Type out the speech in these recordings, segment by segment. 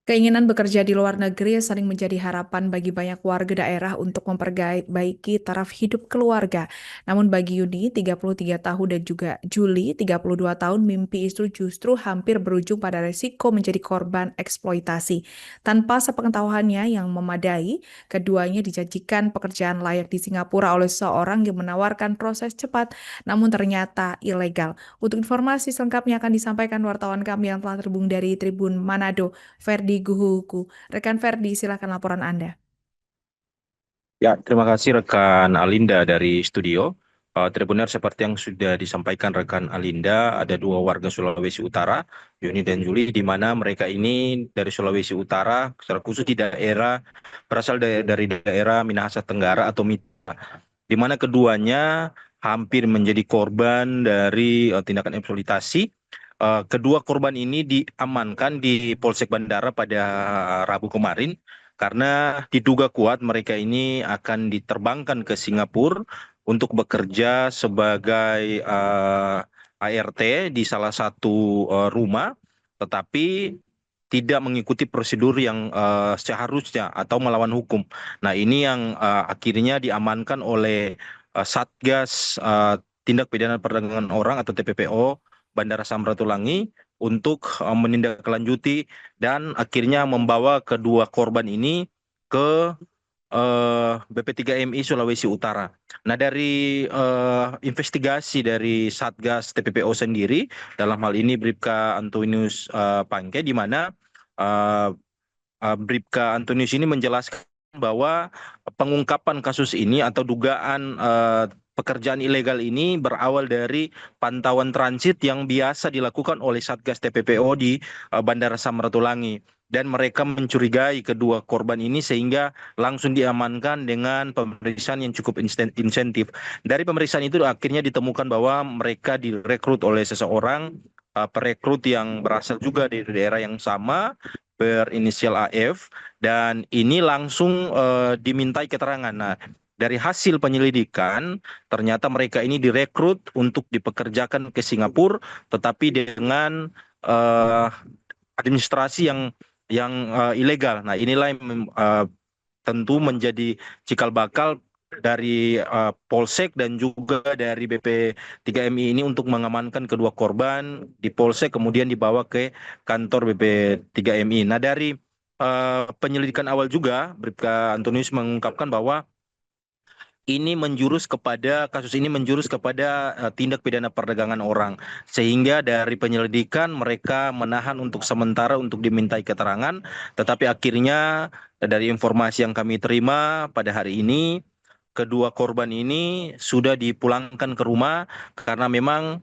Keinginan bekerja di luar negeri sering menjadi harapan bagi banyak warga daerah untuk memperbaiki taraf hidup keluarga. Namun bagi Yuni, 33 tahun dan juga Juli, 32 tahun, mimpi itu justru hampir berujung pada resiko menjadi korban eksploitasi. Tanpa sepengetahuannya yang memadai, keduanya dijanjikan pekerjaan layak di Singapura oleh seorang yang menawarkan proses cepat, namun ternyata ilegal. Untuk informasi selengkapnya akan disampaikan wartawan kami yang telah terhubung dari Tribun Manado, Ferdi Guhuku. Rekan Ferdi, silakan laporan Anda. Ya, terima kasih rekan Alinda dari studio. Tidak benar seperti yang sudah disampaikan rekan Alinda, ada dua warga Sulawesi Utara, Yuni dan Juli, di mana mereka ini dari Sulawesi Utara, secara khusus di daerah, berasal dari daerah Minahasa Tenggara atau Mita, di mana keduanya hampir menjadi korban dari tindakan eksploitasi. Kedua korban ini diamankan di Polsek Bandara pada Rabu kemarin karena diduga kuat mereka ini akan diterbangkan ke Singapura untuk bekerja sebagai ART di salah satu rumah, tetapi tidak mengikuti prosedur yang seharusnya atau melawan hukum. Nah, ini yang akhirnya diamankan oleh Satgas Tindak Pidana Perdagangan Orang atau TPPO Bandara Samratulangi untuk menindaklanjuti dan akhirnya membawa kedua korban ini ke BP3MI Sulawesi Utara. Nah, dari investigasi dari Satgas TPPO sendiri, dalam hal ini Bribka Antonius Pangke, di mana eh, Bribka Antonius ini menjelaskan bahwa pengungkapan kasus ini atau dugaan pekerjaan ilegal ini berawal dari pantauan transit yang biasa dilakukan oleh Satgas TPPO di Bandara Samratulangi. Dan mereka mencurigai kedua korban ini sehingga langsung diamankan dengan pemeriksaan yang cukup insentif. Dari pemeriksaan itu akhirnya ditemukan bahwa mereka direkrut oleh seseorang perekrut yang berasal juga dari daerah yang sama berinisial AF, dan ini langsung dimintai keterangan. Nah, dari hasil penyelidikan ternyata mereka ini direkrut untuk dipekerjakan ke Singapura, tetapi dengan eh, administrasi yang ilegal. Nah, inilah yang tentu menjadi cikal bakal dari Polsek dan juga dari BP3MI ini untuk mengamankan kedua korban di Polsek, kemudian dibawa ke kantor BP3MI. Nah, dari penyelidikan awal juga, Bribka Antonius mengungkapkan bahwa kasus ini menjurus kepada tindak pidana perdagangan orang, sehingga dari penyelidikan mereka menahan untuk sementara untuk dimintai keterangan, tetapi akhirnya dari informasi yang kami terima pada hari ini kedua korban ini sudah dipulangkan ke rumah karena memang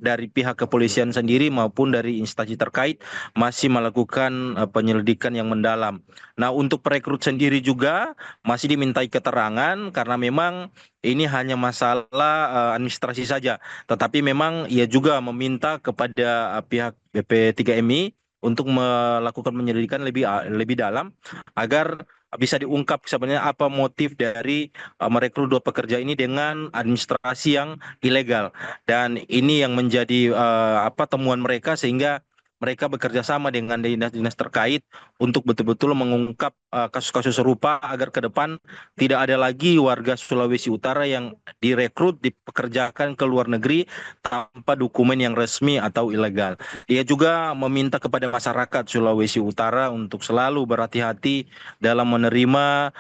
dari pihak kepolisian sendiri maupun dari instansi terkait masih melakukan penyelidikan yang mendalam. Nah, untuk perekrut sendiri juga masih dimintai keterangan karena memang ini hanya masalah administrasi saja. Tetapi memang ia juga meminta kepada pihak BP3MI untuk melakukan penyelidikan lebih dalam agar bisa diungkap sebenarnya apa motif dari merekrut dua pekerja ini dengan administrasi yang ilegal. Dan ini yang menjadi temuan mereka sehingga mereka bekerja sama dengan dinas-dinas terkait untuk betul-betul mengungkap kasus-kasus serupa agar ke depan tidak ada lagi warga Sulawesi Utara yang direkrut dipekerjakan ke luar negeri tanpa dokumen yang resmi atau ilegal. Ia juga meminta kepada masyarakat Sulawesi Utara untuk selalu berhati-hati dalam menerima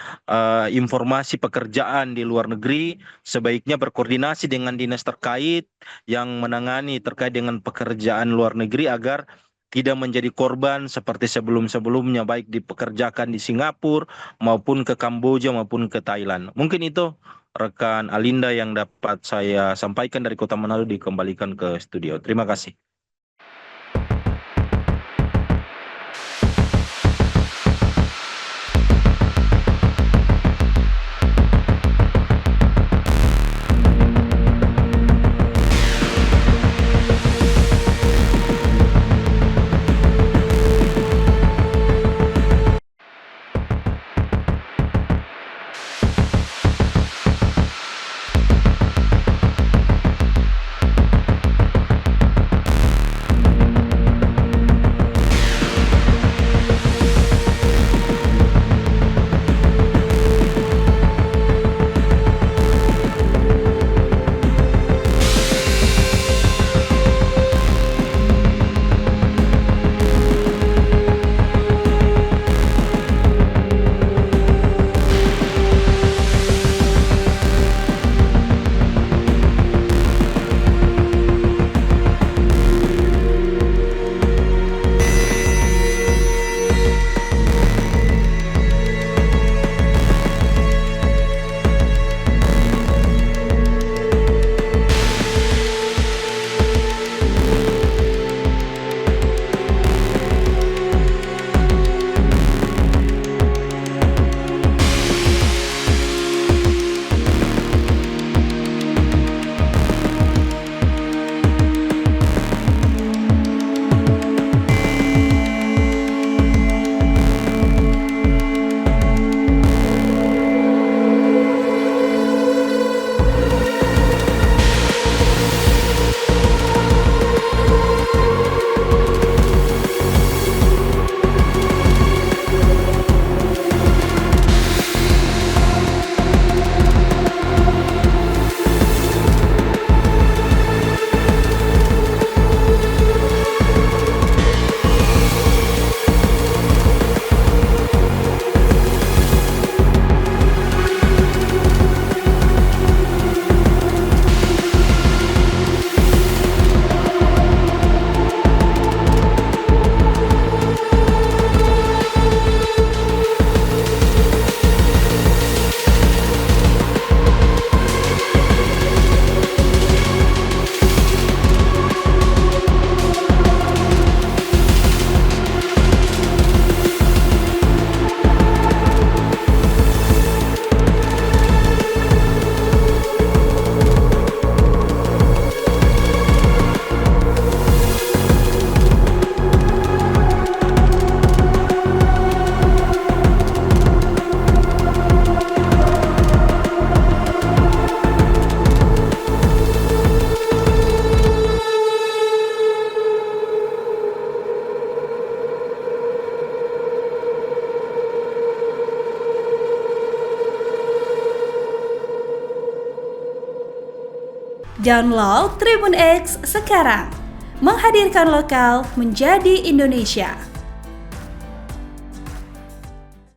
informasi pekerjaan di luar negeri, sebaiknya berkoordinasi dengan dinas terkait yang menangani terkait dengan pekerjaan luar negeri agar tidak menjadi korban seperti sebelum-sebelumnya, baik dipekerjakan di Singapura maupun ke Kamboja maupun ke Thailand. Mungkin itu rekan Alinda yang dapat saya sampaikan dari Kota Manado, dikembalikan ke studio. Terima kasih. Download Tribun X sekarang. Menghadirkan lokal menjadi Indonesia.